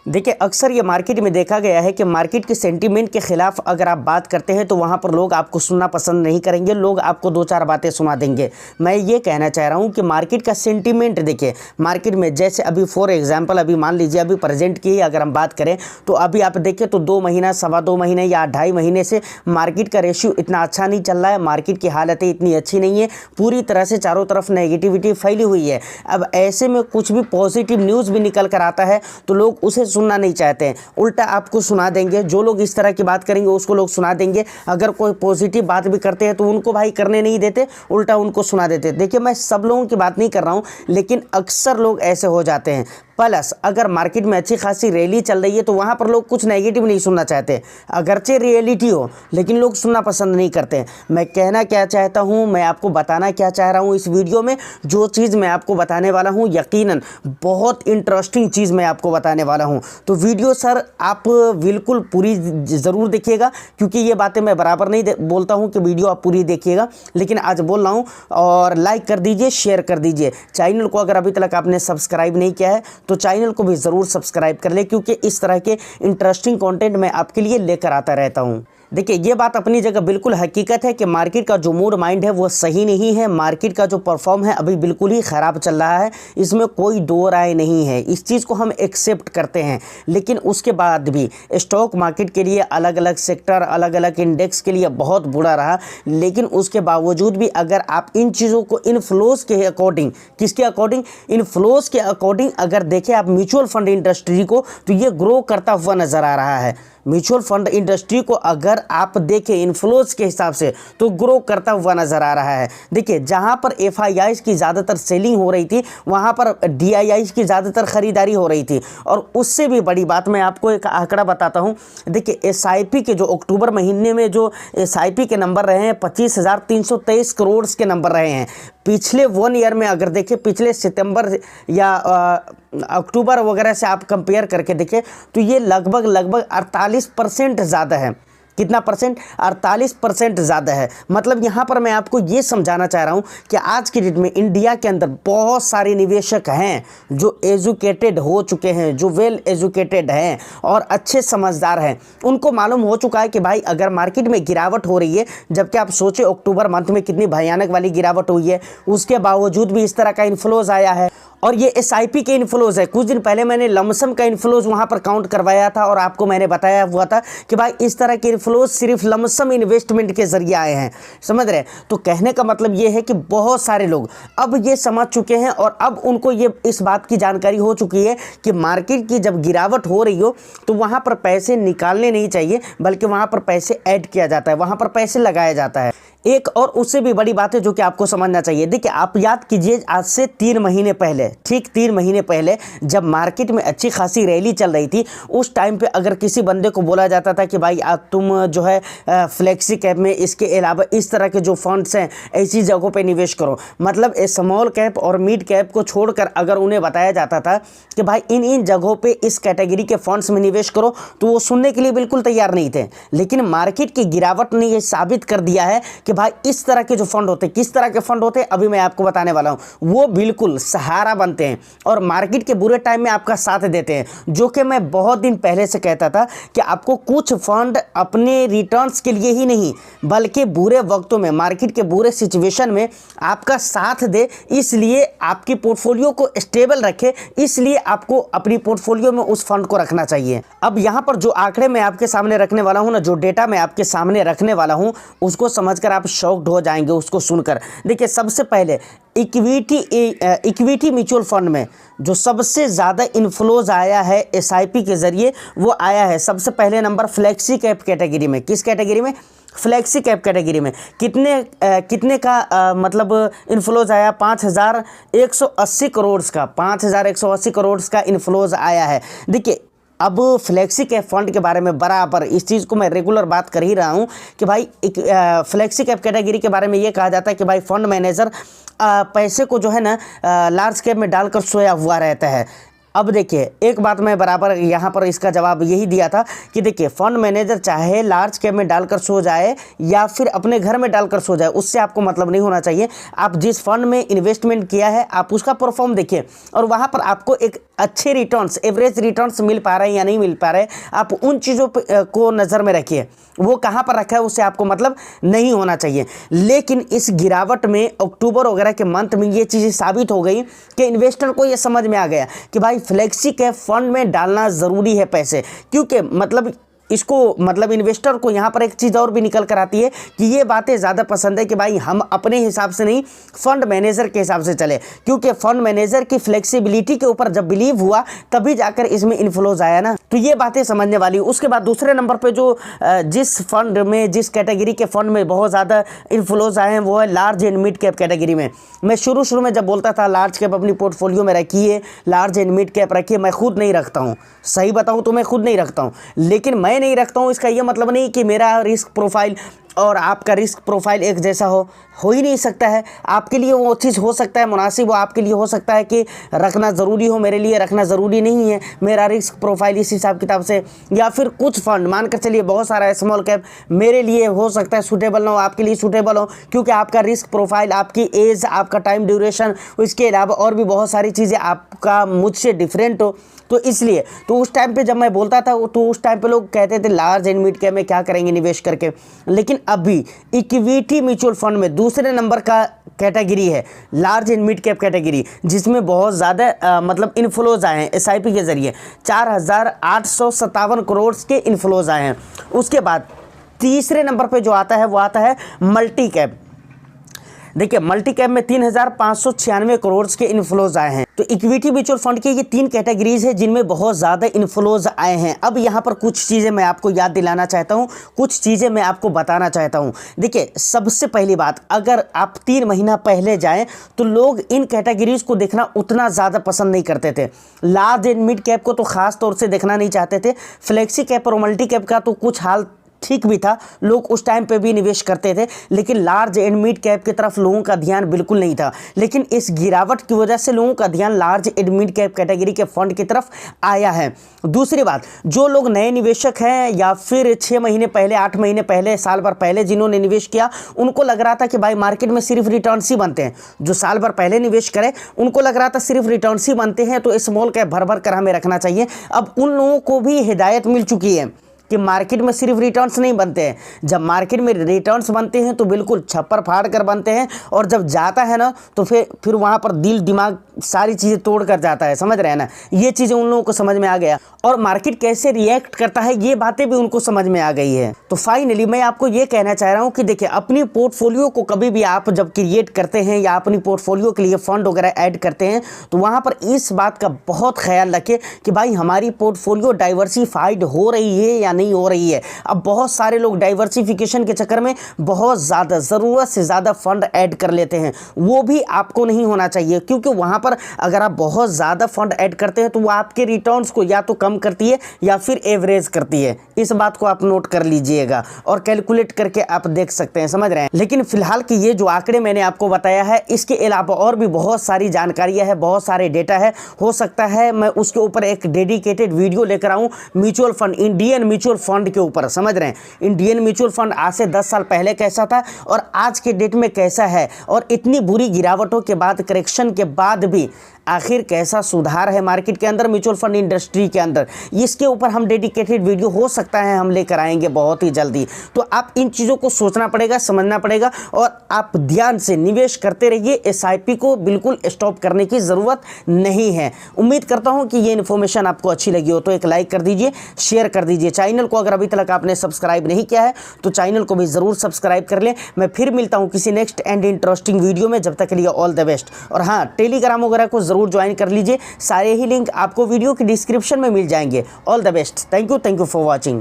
देखिए अक्सर ये मार्केट में देखा गया है कि मार्केट के सेंटीमेंट के खिलाफ अगर आप बात करते हैं तो वहाँ पर लोग आपको सुनना पसंद नहीं करेंगे, लोग आपको दो चार बातें सुना देंगे। मैं ये कहना चाह रहा हूँ कि मार्केट का सेंटीमेंट देखिए, मार्केट में जैसे अभी फॉर एग्जांपल अभी मान लीजिए अभी प्रेजेंट की अगर हम बात करें तो अभी आप देखें तो 2 महीना, सवा 2 महीने या 2.5 महीने से मार्केट का रेशियो इतना अच्छा नहीं चल रहा है, मार्केट की हालतें इतनी अच्छी नहीं है, पूरी तरह से चारों तरफ नेगेटिविटी फैली हुई है। अब ऐसे में कुछ भी पॉजिटिव न्यूज़ भी निकल कर आता है तो लोग उसे सुनना नहीं चाहते हैं, उल्टा आपको सुना देंगे। जो लोग इस तरह की बात करेंगे उसको लोग सुना देंगे, अगर कोई पॉजिटिव बात भी करते हैं तो उनको भाई करने नहीं देते, उल्टा उनको सुना देते। देखिए मैं सब लोगों की बात नहीं कर रहा हूँ, लेकिन अक्सर लोग ऐसे हो जाते हैं। प्लस अगर मार्केट में अच्छी खासी रैली चल रही है तो वहाँ पर लोग कुछ नेगेटिव नहीं सुनना चाहते, अगरचे रियलिटी हो लेकिन लोग सुनना पसंद नहीं करते। मैं कहना क्या चाहता हूँ, मैं आपको बताना क्या चाह रहा हूँ इस वीडियो में, जो चीज़ मैं आपको बताने वाला हूँ यकीनन बहुत इंटरेस्टिंग चीज़ मैं आपको बताने वाला हूँ। तो वीडियो सर आप बिल्कुल पूरी ज़रूर देखिएगा, क्योंकि ये बातें मैं बराबर नहीं बोलता हूँ कि वीडियो आप पूरी देखिएगा, लेकिन आज बोल रहा हूँ। और लाइक कर दीजिए, शेयर कर दीजिए, चैनल को अगर अभी तक आपने सब्सक्राइब नहीं किया है तो चैनल को भी ज़रूर सब्सक्राइब कर ले, क्योंकि इस तरह के इंटरेस्टिंग कंटेंट मैं आपके लिए लेकर आता रहता हूँ। देखिए ये बात अपनी जगह बिल्कुल हकीकत है कि मार्केट का जो मूड माइंड है वो सही नहीं है, मार्केट का जो परफॉर्म है अभी बिल्कुल ही ख़राब चल रहा है, इसमें कोई दो राय नहीं है, इस चीज़ को हम एक्सेप्ट करते हैं। लेकिन उसके बाद भी स्टॉक मार्केट के लिए अलग अलग सेक्टर, अलग अलग इंडेक्स के लिए बहुत बुरा रहा, लेकिन उसके बावजूद भी अगर आप इन चीज़ों को इनफ्लोज के अकॉर्डिंग, किसके अकॉर्डिंग, इनफ्लोज के अकॉर्डिंग अगर देखें आप म्यूचुअल फंड इंडस्ट्री को, तो ये ग्रो करता हुआ नज़र आ रहा है। म्यूचुअल फंड इंडस्ट्री को अगर आप देखें इन्फ्लोज के हिसाब से तो ग्रो करता हुआ नज़र आ रहा है। देखिए जहां पर एफआईआईज की ज़्यादातर सेलिंग हो रही थी वहां पर डीआईआईज की ज़्यादातर खरीदारी हो रही थी। और उससे भी बड़ी बात मैं आपको एक आंकड़ा बताता हूं। देखिए एसआईपी के जो अक्टूबर महीने में जो एसआईपी के नंबर रहे हैं 25,323 करोड़ के नंबर रहे हैं। पिछले 1 ईयर में अगर देखें, पिछले सितंबर या अक्टूबर वगैरह से आप कंपेयर करके देखें तो ये लगभग 48% ज़्यादा है। कितना परसेंट? 48% ज़्यादा है। मतलब यहाँ पर मैं आपको ये समझाना चाह रहा हूँ कि आज की डेट में इंडिया के अंदर बहुत सारे निवेशक हैं जो एजुकेटेड हो चुके हैं, जो वेल एजुकेटेड हैं और अच्छे समझदार हैं। उनको मालूम हो चुका है कि भाई अगर मार्केट में गिरावट हो रही है, जबकि आप सोचे अक्टूबर मंथ में कितनी भयानक वाली गिरावट हुई है, उसके बावजूद भी इस तरह का इन्फ्लोज आया है। और ये एसआईपी के इन्फ्लोज है। कुछ दिन पहले मैंने लमसम का इन्फ्लोज वहाँ पर काउंट करवाया था और आपको मैंने बताया हुआ था कि भाई इस तरह के इन्फ्लोज सिर्फ लमसम इन्वेस्टमेंट के जरिए आए हैं, समझ रहे। तो कहने का मतलब ये है कि बहुत सारे लोग अब ये समझ चुके हैं और अब उनको ये इस बात की जानकारी हो चुकी है कि मार्केट की जब गिरावट हो रही हो तो वहाँ पर पैसे निकालने नहीं चाहिए, बल्कि वहाँ पर पैसे ऐड किया जाता है, वहाँ पर पैसे लगाया जाता है। एक और उससे भी बड़ी बात है जो कि आपको समझना चाहिए। देखिए आप याद कीजिए आज से 3 महीने पहले, ठीक 3 महीने पहले जब मार्केट में अच्छी खासी रैली चल रही थी, उस टाइम पे अगर किसी बंदे को बोला जाता था कि भाई आज तुम जो है फ्लेक्सी कैप में इसके अलावा इस तरह के जो फंड्स हैं ऐसी जगहों पे निवेश करो, मतलब स्मॉल कैप और मिड कैप को छोड़कर अगर उन्हें बताया जाता था कि भाई इन इन जगहों पर इस कैटेगरी के फंड्स में निवेश करो, तो वो सुनने के लिए बिल्कुल तैयार नहीं थे। लेकिन मार्केट की गिरावट ने यह साबित कर दिया है कि भाई इस तरह के जो फंड होते हैं, किस तरह के फंड होते हैं अभी मैं आपको बताने वाला हूं, वो बिल्कुल सहारा बनते हैं और मार्केट के बुरे टाइम में आपका साथ देते हैं। जो कि मैं बहुत दिन पहले से कहता था कि आपको कुछ फंड अपने रिटर्न्स के लिए ही नहीं बल्कि बुरे वक्तों में, मार्केट के बुरे सिचुएशन में आपका साथ दे, इसलिए आपकी पोर्टफोलियो को स्टेबल रखे, इसलिए आपको अपनी पोर्टफोलियो में उस फंड को रखना चाहिए। अब यहां पर जो आंकड़े मैं आपके सामने रखने वाला हूं ना, जो डेटा मैं आपके सामने रखने वाला हूं, उसको समझकर आप शॉक्ड हो जाएंगे उसको सुनकर। देखिए सबसे पहले इक्विटी म्यूचुअल फंड में जो सबसे ज़्यादा इन्फ्लोज आया है एसआईपी के ज़रिए, वो आया है सबसे पहले नंबर फ्लेक्सी कैप कैटेगरी में। किस कैटेगरी में? फ्लेक्सी कैप कैटेगरी में। कितने का मतलब इन्फ्लोज आया? 5,180 करोड़ का, 5,180 करोड़ का इन्फ्लोज आया है। देखिए अब फ्लेक्सी कैप फंड के बारे में बराबर इस चीज़ को मैं रेगुलर बात कर ही रहा हूँ कि भाई एक फ्लेक्सी कैप कैटेगरी के बारे में ये कहा जाता है कि भाई फंड मैनेजर पैसे को जो है ना लार्ज कैप में डालकर सोया हुआ रहता है। अब देखिए एक बात मैं बराबर यहाँ पर इसका जवाब यही दिया था कि देखिए फंड मैनेजर चाहे लार्ज कैप में डालकर सो जाए या फिर अपने घर में डालकर सो जाए, उससे आपको मतलब नहीं होना चाहिए। आप जिस फंड में इन्वेस्टमेंट किया है आप उसका परफॉर्म देखिए और वहाँ पर आपको एक अच्छे रिटर्न्स, एवरेज रिटर्न्स मिल पा रहे हैं या नहीं मिल पा रहे, आप उन चीज़ों को नज़र में रखिए। वो कहाँ पर रखा है उससे आपको मतलब नहीं होना चाहिए। लेकिन इस गिरावट में अक्टूबर वगैरह के मंथ में ये चीज़ें साबित हो गई कि इन्वेस्टर को ये समझ में आ गया कि भाई फ्लेक्सी कैप फंड में डालना ज़रूरी है पैसे, क्योंकि मतलब इसको मतलब इन्वेस्टर को यहाँ पर एक चीज़ और भी निकल कर आती है कि ये बातें ज़्यादा पसंद है कि भाई हम अपने हिसाब से नहीं, फंड मैनेजर के हिसाब से चले, क्योंकि फंड मैनेजर की फ्लेक्सिबिलिटी के ऊपर जब बिलीव हुआ तभी जाकर इसमें इन्फ्लोज आया ना। तो ये बातें समझने वाली। उसके बाद दूसरे नंबर पे जो जिस फंड में, जिस कैटेगरी के फंड में बहुत ज़्यादा इन्फ्लोज आए हैं वो है large and mid cap category में। मैं शुरू में जब बोलता था लार्ज कैप अपनी पोर्टफोलियो में रखिए, लार्ज एंड मिड कैप रखिए, मैं खुद नहीं रखता हूँ, सही बताऊँ तो मैं खुद नहीं रखता हूँ। लेकिन मैं नहीं रखता हूँ इसका ये मतलब नहीं कि मेरा रिस्क प्रोफाइल और आपका रिस्क प्रोफाइल एक जैसा हो ही नहीं सकता है। आपके लिए वो चीज़ हो सकता है मुनासिब, वो आपके लिए हो सकता है कि रखना ज़रूरी हो, मेरे लिए रखना ज़रूरी नहीं है मेरा रिस्क प्रोफाइल इस हिसाब किताब से। या फिर कुछ फंड मानकर चलिए बहुत सारा है स्मॉल कैप, मेरे लिए हो सकता है सूटेबल ना हो, आपके लिए सूटेबल हो, क्योंकि आपका रिस्क प्रोफाइल, आपकी एज, आपका टाइम ड्यूरेशन, इसके अलावा और भी बहुत सारी चीज़ें आपका मुझसे डिफरेंट हो। तो इसलिए तो उस टाइम पे जब मैं बोलता था तो उस टाइम पे लोग कहते थे लार्ज एंड मिड कैप में क्या करेंगे निवेश करके। लेकिन अभी इक्विटी म्यूचुअल फंड में दूसरे नंबर का कैटेगरी है large and mid cap category, जिसमें बहुत ज़्यादा मतलब इन्फ्लोज आए हैं एसआईपी के ज़रिए। 4,857 करोड़ के इन्फ्लोज आए हैं। उसके बाद तीसरे नंबर पे जो आता है वो आता है मल्टी कैप। देखिए मल्टी कैप में 3,596 करोड़ के इन्फ्लोज आए हैं। तो इक्विटी म्यूचुअल फंड की ये 3 कैटेगरीज है जिनमें बहुत ज़्यादा इन्फ्लोज आए हैं। अब यहाँ पर कुछ चीज़ें मैं आपको याद दिलाना चाहता हूँ, कुछ चीज़ें मैं आपको बताना चाहता हूँ। देखिए सबसे पहली बात, अगर आप 3 महीना पहले जाएँ तो लोग इन कैटेगरीज को देखना उतना ज़्यादा पसंद नहीं करते थे। लार्ज एंड मिड कैप को तो ख़ास तौर से देखना नहीं चाहते थे। फ्लेक्सी कैप और मल्टी कैप का तो कुछ हाल ठीक भी था, लोग उस टाइम पे भी निवेश करते थे, लेकिन लार्ज एंड मिड कैप की तरफ लोगों का ध्यान बिल्कुल नहीं था। लेकिन इस गिरावट की वजह से लोगों का ध्यान large and mid cap category के फंड की तरफ आया है। दूसरी बात, जो लोग नए निवेशक हैं या फिर 6 महीने पहले, 8 महीने पहले, साल भर पहले जिन्होंने निवेश किया, उनको लग रहा था कि भाई मार्केट में सिर्फ रिटर्न्स ही बनते हैं। जो साल भर पहले निवेश करें उनको लग रहा था सिर्फ रिटर्न्स ही बनते हैं, तो स्मॉल कैप भर भर कर हमें रखना चाहिए। अब उन लोगों को भी हिदायत मिल चुकी है कि मार्केट में सिर्फ रिटर्न्स नहीं बनते हैं। जब मार्केट में रिटर्न्स बनते हैं तो बिल्कुल छप्पर फाड़ कर बनते हैं, और जब जाता है ना तो फिर वहाँ पर दिल दिमाग सारी चीज़ें तोड़ कर जाता है। समझ रहे हैं ना, ये चीज़ें उन लोगों को समझ में आ गया, और मार्केट कैसे रिएक्ट करता है ये बातें भी उनको समझ में आ गई है। तो फाइनली मैं आपको ये कहना चाह रहा हूँ कि देखिए अपनी पोर्टफोलियो को कभी भी आप जब क्रिएट करते हैं या अपनी पोर्टफोलियो के लिए फंड वगैरह ऐड करते हैं तो वहाँ पर इस बात का बहुत ख्याल रखें कि भाई हमारी पोर्टफोलियो डाइवर्सिफाइड हो रही है या नहीं हो रही है। अब बहुत सारे लोग डाइवर्सिफिकेशन के चक्कर में बहुत ज़्यादा ज़रूरत से ज़्यादा फंड ऐड कर लेते हैं, वो भी आपको नहीं होना चाहिए, क्योंकि वहाँ पर अगर आप बहुत ज़्यादा फंड ऐड करते हैं तो वो आपके रिटर्न्स को या तो कम करती है या फिर एवरेज करती है। इस बात को आप नोट कर लीजिएगा और कैलकुलेट करके आप देख सकते हैं, समझ रहे हैं। लेकिन फिलहाल की ये जो आंकड़े मैंने आपको बताया है, इसके अलावा और भी बहुत सारी जानकारियाँ है, बहुत सारे डेटा है, हो सकता है मैं उसके ऊपर एक डेडिकेटेड वीडियो लेकर आऊँ mutual fund, Indian mutual fund के ऊपर। समझ रहे हैं, इंडियन म्यूचुअल फंड आज से 10 साल पहले कैसा था और आज के डेट में कैसा है, और इतनी बुरी गिरावटों के बाद, करेक्शन के बाद भी आखिर कैसा सुधार है मार्केट के अंदर, म्यूचुअल फंड इंडस्ट्री के अंदर, इसके ऊपर हम डेडिकेटेड वीडियो हो सकता है हम लेकर आएंगे बहुत ही जल्दी। तो आप इन चीज़ों को सोचना पड़ेगा, समझना पड़ेगा, और आप ध्यान से निवेश करते रहिए। एसआईपी को बिल्कुल स्टॉप करने की ज़रूरत नहीं है। उम्मीद करता हूँ कि ये इन्फॉर्मेशन आपको अच्छी लगी हो तो एक लाइक कर दीजिए, शेयर कर दीजिए। चैनल को अगर अभी तक आपने सब्सक्राइब नहीं किया है तो चैनल को भी ज़रूर सब्सक्राइब कर लें। मैं फिर मिलता हूँ किसी नेक्स्ट एंड इंटरेस्टिंग वीडियो में, जब तक के लिए ऑल द बेस्ट। और हाँ, टेलीग्राम वगैरह को ज़रूर ज्वाइन कर लीजिए, सारे ही लिंक आपको वीडियो की डिस्क्रिप्शन में मिल जाएंगे। All the best, thank you for watching.